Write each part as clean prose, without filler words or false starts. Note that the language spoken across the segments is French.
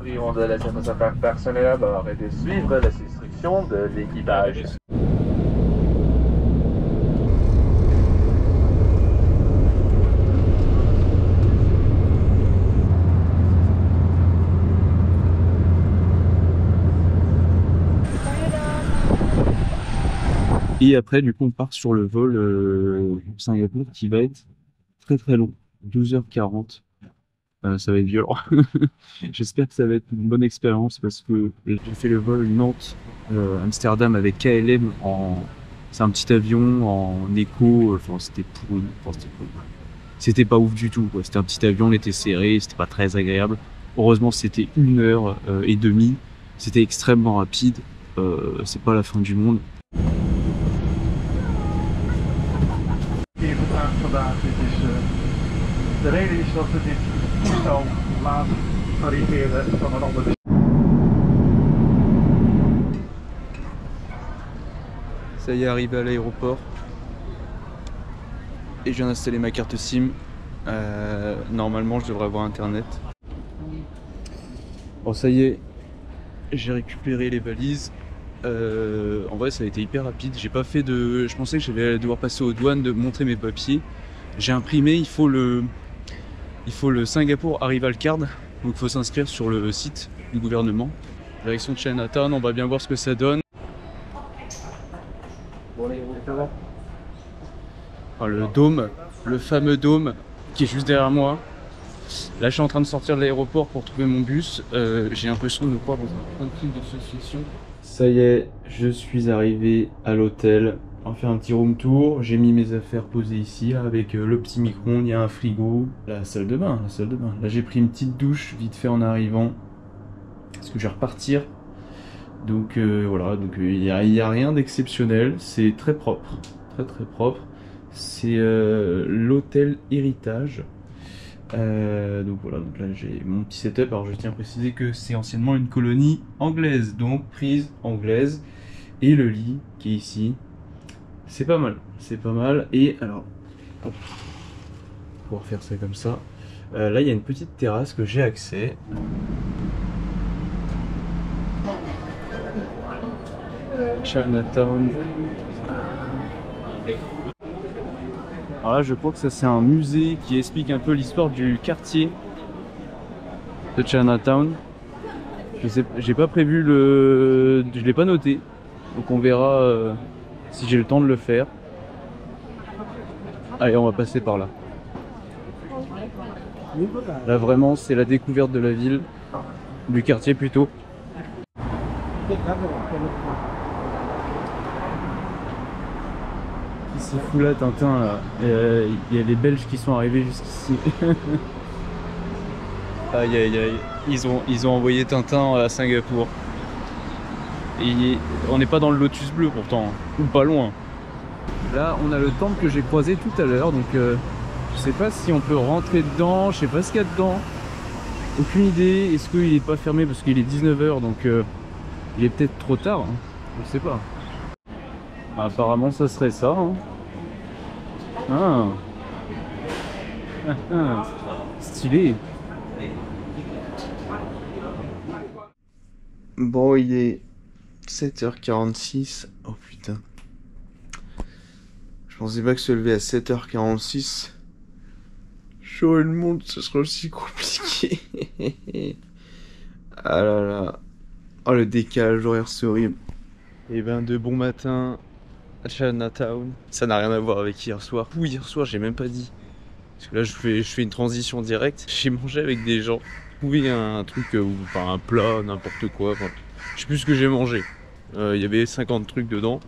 prierons de laisser vos affaires personnelles à bord et de suivre les instructions de l'équipage. Et après, du coup, on part sur le vol pour Singapour qui va être très très long, 12h40. Ça va être violent. J'espère que ça va être une bonne expérience parce que j'ai fait le vol Nantes-Amsterdam avec KLM c'est un petit avion en éco. Enfin, c'était pourri. Enfin, c'était pas ouf du tout, quoi. C'était un petit avion, on était serré, c'était pas très agréable. Heureusement, c'était 1h30. C'était extrêmement rapide. C'est pas la fin du monde. Vandaag. Dit is, de reden is dat we dit zo laat arriveren van een andere. Ça y est, arrivé à l'aéroport. Et je viens d'installer ma carte SIM. Normalement, je devrais avoir internet. Bon, ça y est, j'ai récupéré les valises. En vrai, ça a été hyper rapide. J'ai pas fait de. Je pensais que j'allais devoir passer aux douanes, de montrer mes papiers. J'ai imprimé. Il faut le Singapour Arrival Card. Donc, il faut s'inscrire sur le site du gouvernement. Direction de Chinatown. On va bien voir ce que ça donne. Enfin, le dôme, le fameux dôme qui est juste derrière moi. Là, je suis en train de sortir de l'aéroport pour trouver mon bus. J'ai l'impression de me croire dans un film de science-fiction. Ça y est, je suis arrivé à l'hôtel. On va faire un petit room tour. J'ai mis mes affaires posées ici là, avec le petit micro-ondes, il y a un frigo. La salle de bain, la salle de bain. Là, j'ai pris une petite douche vite fait en arrivant. Parce que je vais repartir. Donc voilà, donc il y a rien d'exceptionnel. C'est très propre, très très propre. C'est l'hôtel Héritage. Donc voilà, donc là j'ai mon petit setup. Alors je tiens à préciser que c'est anciennement une colonie anglaise, donc prise anglaise. Et le lit qui est ici, c'est pas mal, c'est pas mal. Et alors, hop, pour faire ça comme ça, là il y a une petite terrasse que j'ai accès. Chinatown. Alors là, je crois que ça c'est un musée qui explique un peu l'histoire du quartier de Chinatown. Je sais, j'ai pas prévu je l'ai pas noté, donc on verra si j'ai le temps de le faire. Allez, on va passer par là. Là vraiment, c'est la découverte de la ville, du quartier plutôt. C'est fou là, Tintin là. Il y a les Belges qui sont arrivés jusqu'ici. Aïe aïe aïe. Ils ont envoyé Tintin à Singapour. Et on n'est pas dans le Lotus bleu pourtant, ou pas loin. Là on a le temple que j'ai croisé tout à l'heure, donc je sais pas si on peut rentrer dedans, je sais pas ce qu'il y a dedans. Aucune idée. Est-ce qu'il est pas fermé parce qu'il est 19 h, donc il est peut-être trop tard, hein. Je sais pas. Bah, apparemment ça serait ça, hein. Ah. Stylé. Bon, il est 7h46. Oh putain. Je pensais pas que se lever à 7h46 sur une montre ce serait aussi compliqué. Ah là là. Oh, le décalage horaire, c'est horrible. Et ben de bon matin à Chinatown. Ça n'a rien à voir avec hier soir. Ou hier soir, j'ai même pas dit. Parce que là, je fais une transition directe. J'ai mangé avec des gens. Trouvé un truc, enfin un plat, n'importe quoi. Enfin, je sais plus ce que j'ai mangé. Il y avait 50 trucs dedans.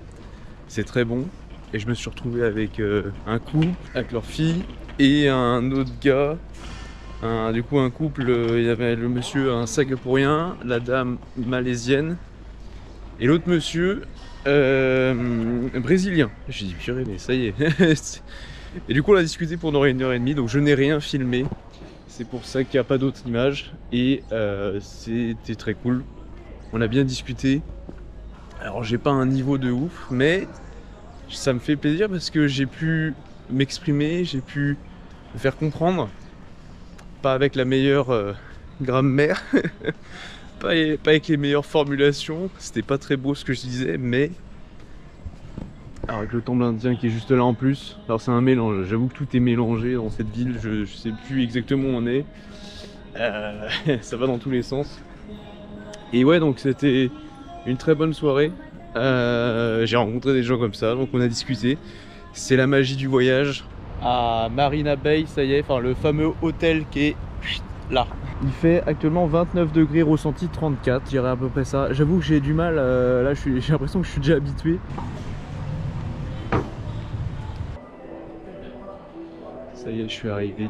C'est très bon. Et je me suis retrouvé avec un couple, avec leur fille et un autre gars. Du coup, un couple, il y avait le monsieur un singapourien, la dame malaisienne. Et l'autre monsieur, brésilien. J'ai dit purée, mais ça y est. Et du coup on a discuté pendant 1h30, donc je n'ai rien filmé. C'est pour ça qu'il n'y a pas d'autres images. Et c'était très cool. On a bien discuté. Alors j'ai pas un niveau de ouf, mais ça me fait plaisir parce que j'ai pu m'exprimer, j'ai pu me faire comprendre. Pas avec la meilleure grammaire. pas avec les meilleures formulations, c'était pas très beau ce que je disais, mais... Alors avec le temple indien qui est juste là en plus, alors c'est un mélange, j'avoue que tout est mélangé dans cette ville, je sais plus exactement où on est. Ça va dans tous les sens. Et ouais, donc c'était une très bonne soirée. J'ai rencontré des gens comme ça, donc on a discuté. C'est la magie du voyage. À Marina Bay, ça y est, enfin le fameux hôtel qui est là. Il fait actuellement 29 degrés, ressenti 34, je dirais à peu près ça. J'avoue que j'ai du mal, là j'ai l'impression que je suis déjà habitué. Ça y est, je suis arrivé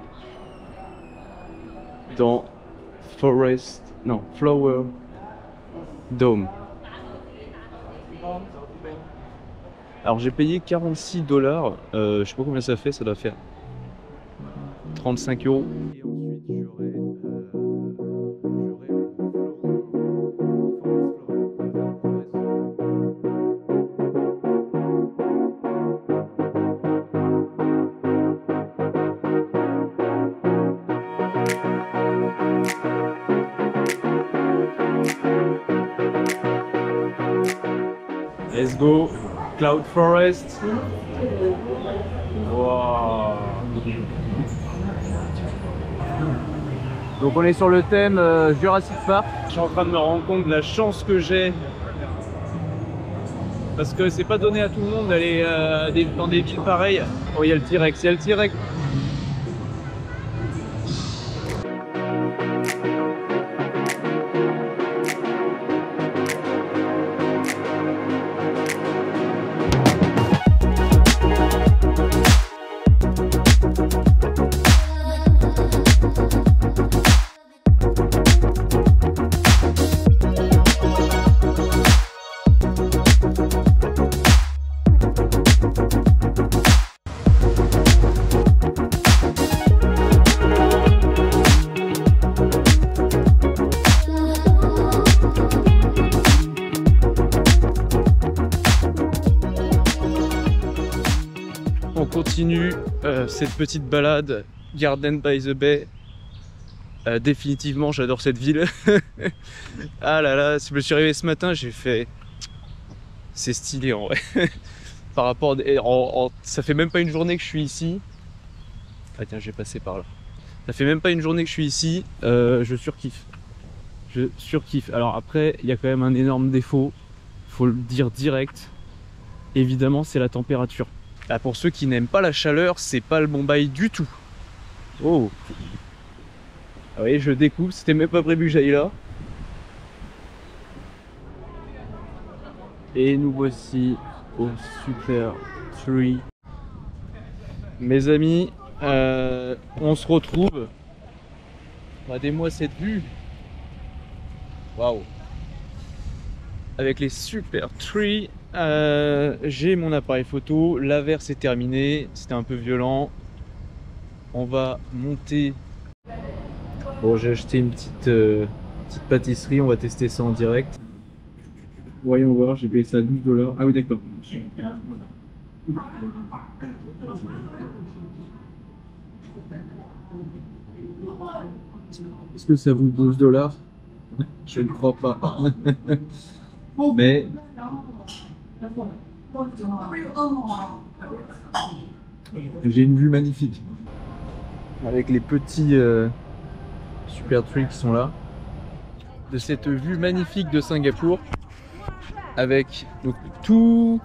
dans Flower Dome. Alors j'ai payé 46 $, je sais pas combien ça fait, ça doit faire 35 €. Et ensuite j'aurai Let's go, Cloud Forest. Wow. Donc on est sur le thème Jurassic Park. Je suis en train de me rendre compte de la chance que j'ai. Parce que c'est pas donné à tout le monde d'aller dans des villes pareilles. Oh, il y a le T-Rex, il y a le T-Rex. On continue cette petite balade Garden by the Bay. Définitivement j'adore cette ville. Ah là là, je me suis réveillé ce matin, j'ai fait... C'est stylé en vrai. Par rapport... Ça fait même pas une journée que je suis ici. Ah tiens, j'ai passé par là. Ça fait même pas une journée que je suis ici. Je surkiffe. Je surkiffe. Alors après, il y a quand même un énorme défaut. Faut le dire direct. Évidemment, c'est la température. Là, pour ceux qui n'aiment pas la chaleur, c'est pas le bon bail du tout. Oh. Ah oui, je découpe, c'était même pas prévu que j'aille là. Et nous voici au Super Tree. Mes amis, on se retrouve. Regardez-moi cette vue. Waouh. Avec les Super Tree. J'ai mon appareil photo, l'averse est terminée, c'était un peu violent. On va monter. Bon, j'ai acheté une petite pâtisserie, on va tester ça en direct. Voyons voir, j'ai payé ça à 12 $. Ah oui, d'accord. Est-ce que ça vaut 12 $? Je ne crois pas. Mais j'ai une vue magnifique avec les petits Super Tree qui sont là. De cette vue magnifique de Singapour avec donc, tout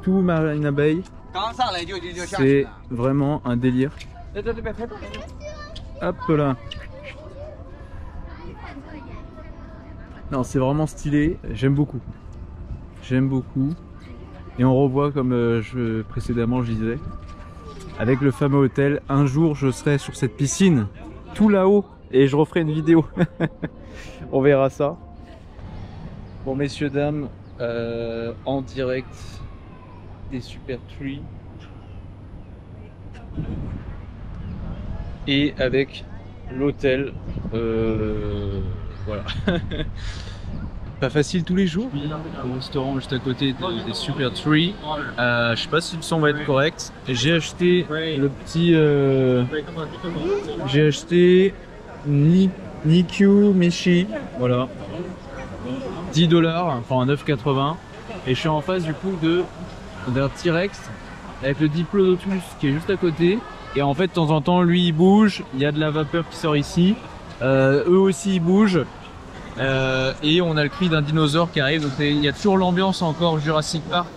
Marina Bay, c'est vraiment un délire. Hop là. Non, c'est vraiment stylé, j'aime beaucoup. J'aime beaucoup. Et on revoit comme précédemment je disais, avec le fameux hôtel, un jour je serai sur cette piscine, tout là-haut, et je referai une vidéo. On verra ça. Bon messieurs, dames, en direct des Super Tree. Et avec l'hôtel, voilà. Pas facile tous les jours. Au restaurant juste à côté des Super Tree. Je sais pas si le son va être correct. J'ai acheté le petit... j'ai acheté Nikyu Mishi, voilà. 10 $, enfin 9,80. Et je suis en face du coup d'un T-Rex avec le Diplodocus qui est juste à côté. Et en fait, de temps en temps, lui il bouge, il y a de la vapeur qui sort ici. Eux aussi ils bougent. Et on a le cri d'un dinosaure qui arrive. Donc il y a toujours l'ambiance encore Jurassic Park.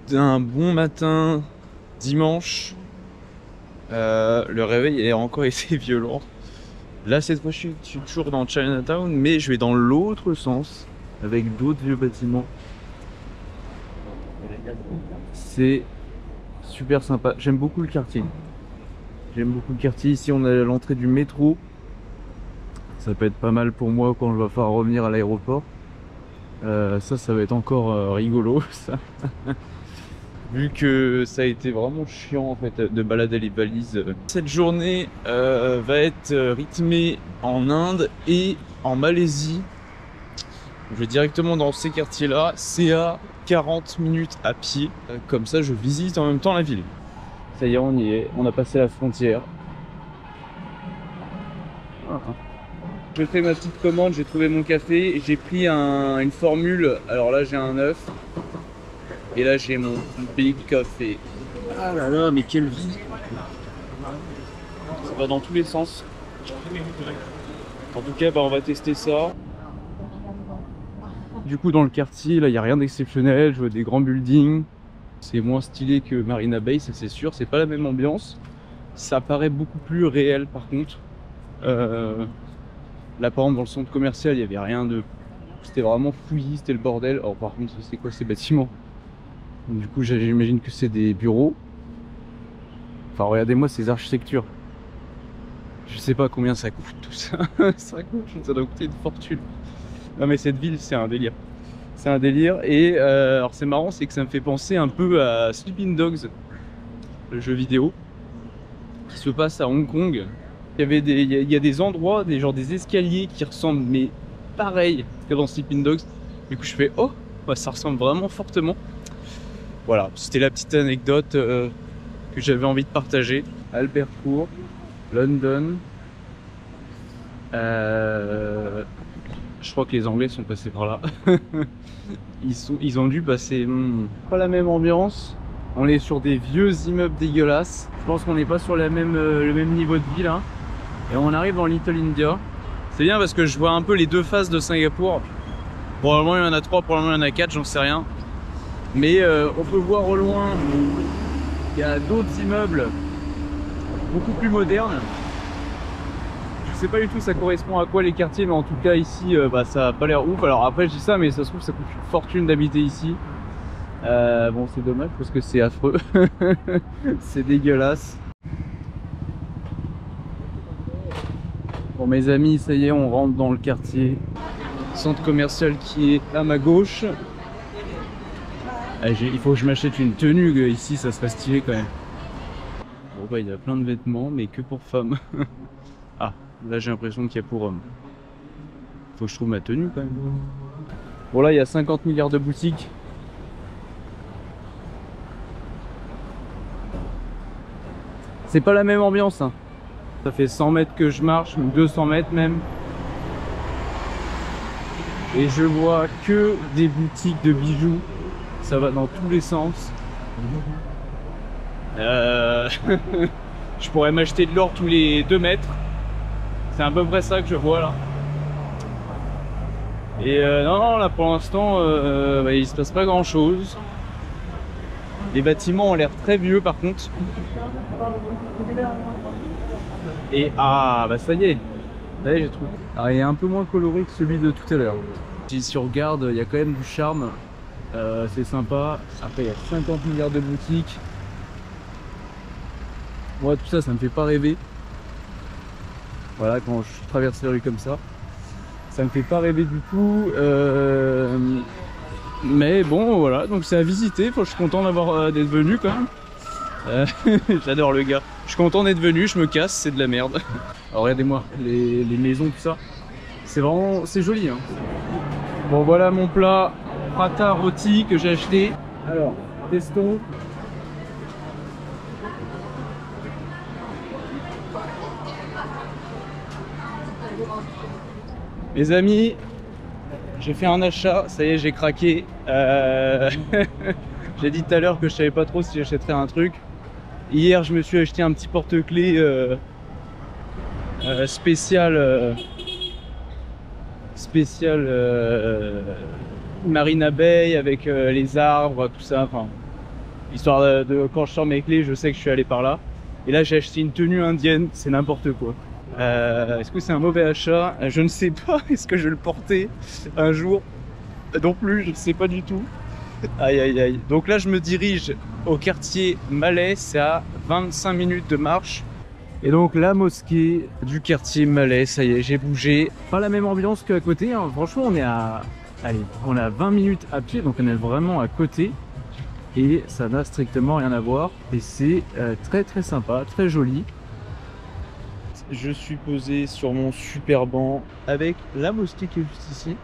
D'un bon matin dimanche, le réveil a encore été violent. Là cette fois je suis toujours dans Chinatown, mais je vais dans l'autre sens avec d'autres vieux bâtiments. C'est super sympa, j'aime beaucoup le quartier. J'aime beaucoup le quartier. Ici on a l'entrée du métro. Ça peut être pas mal pour moi quand je vais falloir revenir à l'aéroport. Ça va être encore rigolo ça. Vu que ça a été vraiment chiant en fait de balader les valises. Cette journée va être rythmée en Inde et en Malaisie. Je vais directement dans ces quartiers là. C'est à 40 minutes à pied. Comme ça je visite en même temps la ville. Ça y est, on y est, on a passé la frontière. Voilà. Je fais ma petite commande, j'ai trouvé mon café, j'ai pris une formule. Alors là j'ai un œuf. Et là j'ai mon big café. Ah là là, mais quelle vie! Ça va dans tous les sens. En tout cas, bah, on va tester ça. Du coup, dans le quartier, là, il n'y a rien d'exceptionnel. Je vois des grands buildings. C'est moins stylé que Marina Bay, ça c'est sûr. C'est pas la même ambiance. Ça paraît beaucoup plus réel par contre. Là, par exemple, dans le centre commercial, il n'y avait rien de. C'était vraiment fouillis, c'était le bordel. Alors, par contre, c'est quoi ces bâtiments? Du coup j'imagine que c'est des bureaux. Enfin regardez-moi ces architectures. Je sais pas combien ça coûte tout ça. Ça doit coûter une fortune. Non mais cette ville c'est un délire. C'est un délire et alors c'est marrant, c'est que ça me fait penser un peu à Sleeping Dogs, le jeu vidéo qui se passe à Hong Kong. Il y a des endroits, des escaliers qui ressemblent mais pareil que dans Sleeping Dogs. Du coup je fais oh bah, ça ressemble vraiment fortement. Voilà, c'était la petite anecdote que j'avais envie de partager. Albert Court, London. Je crois que les Anglais sont passés par là. ils ont dû passer. Pas la même ambiance. On est sur des vieux immeubles dégueulasses. Je pense qu'on n'est pas sur le même niveau de vie là. Et on arrive dans Little India. C'est bien parce que je vois un peu les deux faces de Singapour. Probablement il y en a 3, probablement il y en a 4, j'en sais rien. Mais on peut voir au loin, il y a d'autres immeubles beaucoup plus modernes. Je sais pas du tout ça correspond à quoi les quartiers, mais en tout cas ici bah, ça a pas l'air ouf. Alors après je dis ça, mais ça se trouve ça coûte une fortune d'habiter ici. Bon c'est dommage parce que c'est affreux. C'est dégueulasse. Bon mes amis, ça y est, on rentre dans le quartier. Centre commercial qui est à ma gauche. Il faut que je m'achète une tenue, ici ça serait stylé quand même. Bon bah il y a plein de vêtements mais que pour femmes. Ah là j'ai l'impression qu'il y a pour hommes. Faut que je trouve ma tenue quand même. Bon là il y a 50 milliards de boutiques. C'est pas la même ambiance hein. Ça fait 100 mètres que je marche, ou 200 mètres même. Et je vois que des boutiques de bijoux. Ça va dans tous les sens. Je pourrais m'acheter de l'or tous les 2 mètres. C'est à peu près ça que je vois là. Et non, là pour l'instant, bah, il se passe pas grand chose. Les bâtiments ont l'air très vieux par contre. Et ah bah ça y est. Là j'ai trouvé. Alors il est un peu moins coloré que celui de tout à l'heure. Si on regarde, il y a quand même du charme. C'est sympa. Après il y a 50 milliards de boutiques. Moi tout ça, ça me fait pas rêver. Voilà, quand je traverse les rues comme ça. Ça me fait pas rêver du tout. Mais bon, voilà, donc c'est à visiter. Je suis content d'être venu quand même. J'adore le gars. Je suis content d'être venu, je me casse, c'est de la merde. Alors regardez-moi, les maisons, tout ça. C'est vraiment, c'est joli. Hein. Bon, voilà mon plat prata rôti que j'ai acheté. Alors, testons. Les amis, j'ai fait un achat, ça y est, j'ai craqué. J'ai dit tout à l'heure que je savais pas trop si j'achèterais un truc. Hier, je me suis acheté un petit porte-clés spécial Marina Bay avec les arbres, tout ça. Enfin, histoire de quand je sors mes clés, je sais que je suis allé par là. Et là, j'ai acheté une tenue indienne, c'est n'importe quoi. Est-ce que c'est un mauvais achat? Je ne sais pas. Est-ce que je vais le porter un jour? Non plus, je ne sais pas du tout. Aïe aïe aïe. Donc là, je me dirige au quartier Malais, c'est à 25 minutes de marche. Et donc la mosquée du quartier Malais, ça y est, j'ai bougé. Pas la même ambiance qu'à côté, hein. Franchement, on est à 20 minutes à pied, donc on est vraiment à côté. Et ça n'a strictement rien à voir. Et c'est très très sympa, très joli. Je suis posé sur mon super banc avec la mosquée qui est juste ici.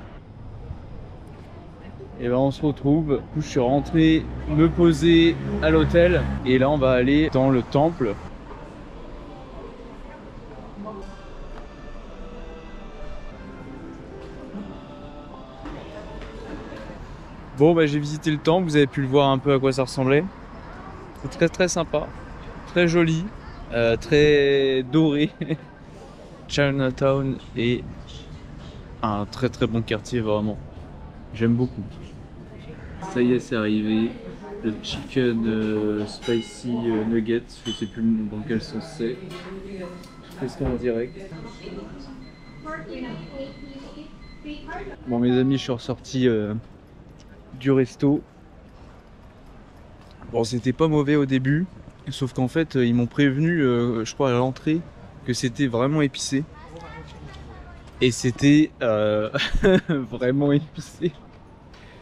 Et ben on se retrouve. Je suis rentré me poser à l'hôtel et là on va aller dans le temple. Bon bah j'ai visité le temple, vous avez pu le voir un peu à quoi ça ressemblait. C'est très très sympa, très joli, très doré. Chinatown est un très très bon quartier vraiment. J'aime beaucoup. Ça y est, c'est arrivé. Le chicken spicy nuggets, je sais plus dans quel sens c'est. Je fais ça en direct. Bon mes amis, je suis ressorti du resto. Bon, c'était pas mauvais au début, sauf qu'en fait ils m'ont prévenu, je crois à l'entrée, que c'était vraiment épicé. Et c'était vraiment épicé.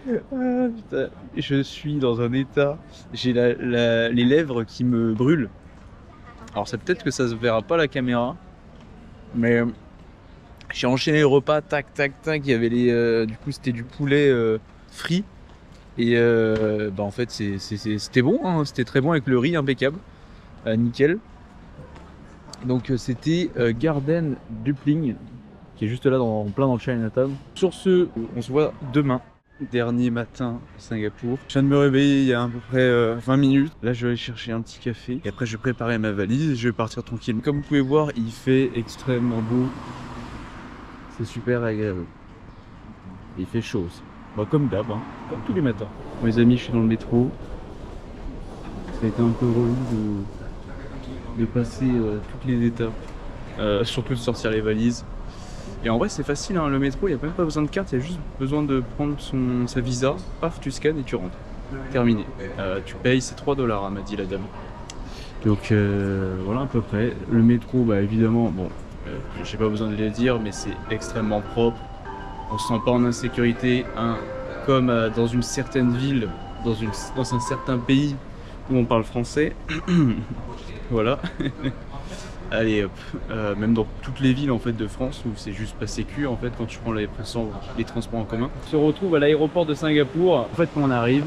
Ah, putain. Je suis dans un état, j'ai les lèvres qui me brûlent. Alors c'est peut-être que ça se verra pas à la caméra, mais j'ai enchaîné le repas, tac tac tac, il y avait du coup c'était du poulet frit. Et bah en fait c'était bon, hein, c'était très bon avec le riz impeccable, nickel. Donc c'était Garden Dumpling, qui est juste là plein dans le Chinatown. Sur ce, on se voit demain. Dernier matin à Singapour. Je viens de me réveiller il y a à peu près 20 minutes. Là je vais aller chercher un petit café. Et après je vais préparer ma valise et je vais partir tranquille. Comme vous pouvez voir, il fait extrêmement beau. C'est super agréable. Il fait chaud aussi. Bah, comme d'hab, hein, comme tous les matins. Mes amis, je suis dans le métro. Ça a été un peu relou de passer toutes les étapes. Surtout de sortir les valises. Et en vrai c'est facile, hein, le métro, il n'y a même pas besoin de carte, il y a juste besoin de prendre sa visa, paf, tu scannes et tu rentres. Terminé. Tu payes, c'est 3 $, hein, m'a dit la dame. Donc voilà à peu près. Le métro, bah évidemment, bon, j'ai pas besoin de le dire, mais c'est extrêmement propre. On se sent pas en insécurité, hein, comme dans une certaine ville, dans un certain pays où on parle français. Voilà. Allez hop, même dans toutes les villes en fait de France où c'est juste pas sécu en fait quand tu prends les transports en commun. On se retrouve à l'aéroport de Singapour. En fait quand on arrive,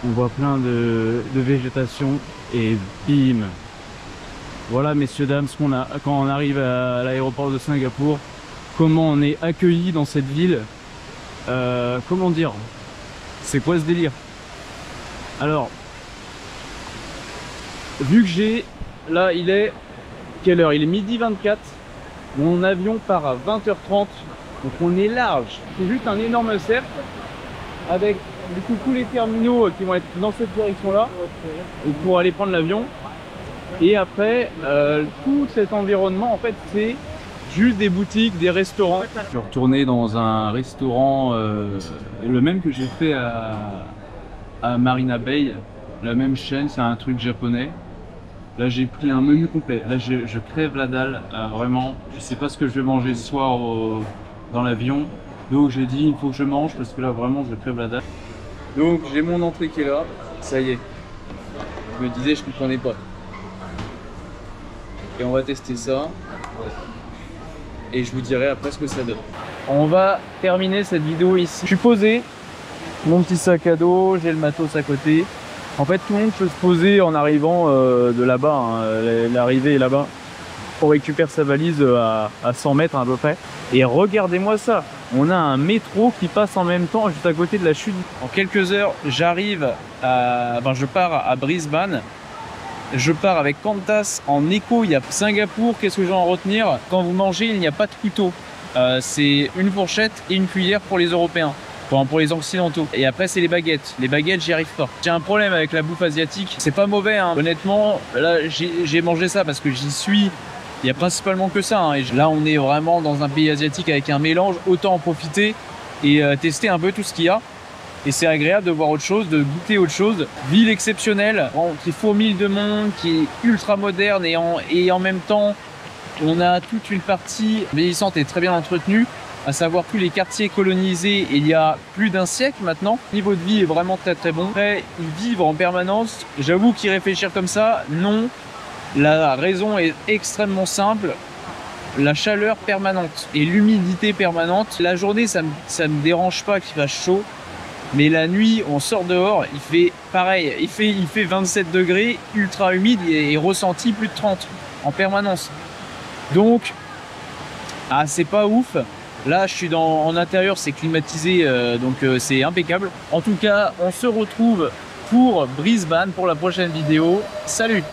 on voit plein de végétation et bim. Voilà messieurs dames, ce qu'on a quand on arrive à l'aéroport de Singapour, comment on est accueilli dans cette ville. Comment dire, c'est quoi ce délire? Alors, vu que j'ai là, il est quelle heure? Il est midi 24. Mon avion part à 20h30. Donc on est large. C'est juste un énorme cercle avec du coup tous les terminaux qui vont être dans cette direction-là pour aller prendre l'avion. Et après, tout cet environnement, en fait, c'est juste des boutiques, des restaurants. Je suis retourné dans un restaurant, le même que j'ai fait à Marina Bay. La même chaîne, c'est un truc japonais. Là j'ai pris un menu complet, là je crève la dalle, vraiment, je sais pas ce que je vais manger ce soir dans l'avion. Donc j'ai dit il faut que je mange parce que là vraiment je crève la dalle. Donc j'ai mon entrée qui est là, ça y est. Je me disais je comprenais pas. Et on va tester ça. Et je vous dirai après ce que ça donne. On va terminer cette vidéo ici. Je suis posé, mon petit sac à dos, j'ai le matos à côté. En fait tout le monde peut se poser en arrivant de là-bas, hein. L'arrivée est là-bas. On récupère sa valise à 100 mètres à peu près. Et regardez-moi ça, on a un métro qui passe en même temps juste à côté de la chute. En quelques heures, j'arrive à... je pars à Brisbane. Je pars avec Qantas en éco, il y a Singapour. Qu'est-ce que je vais en retenir? Quand vous mangez, il n'y a pas de couteau. C'est une fourchette et une cuillère pour les Européens. Enfin, pour les occidentaux. Et après c'est les baguettes. Les baguettes, j'y arrive pas. J'ai un problème avec la bouffe asiatique. C'est pas mauvais, hein. Honnêtement, là j'ai mangé ça parce que j'y suis. Il y a principalement que ça, hein. Et là on est vraiment dans un pays asiatique avec un mélange. Autant en profiter et tester un peu tout ce qu'il y a. Et c'est agréable de voir autre chose, de goûter autre chose. Ville exceptionnelle, qui fourmille de monde, qui est ultra moderne et en même temps on a toute une partie vieillissante et très bien entretenue. À savoir tous les quartiers colonisés il y a plus d'un siècle maintenant. Le niveau de vie est vraiment très très bon. Après, y vivre en permanence, j'avoue qu'y réfléchir comme ça, non. La raison est extrêmement simple. La chaleur permanente et l'humidité permanente. La journée, ça me dérange pas qu'il fasse chaud. Mais la nuit, on sort dehors, il fait pareil. Il fait 27 degrés, ultra humide et ressenti plus de 30 en permanence. Donc, c'est pas ouf. Là, je suis en intérieur, c'est climatisé, donc c'est impeccable. En tout cas, on se retrouve pour Brisbane pour la prochaine vidéo. Salut!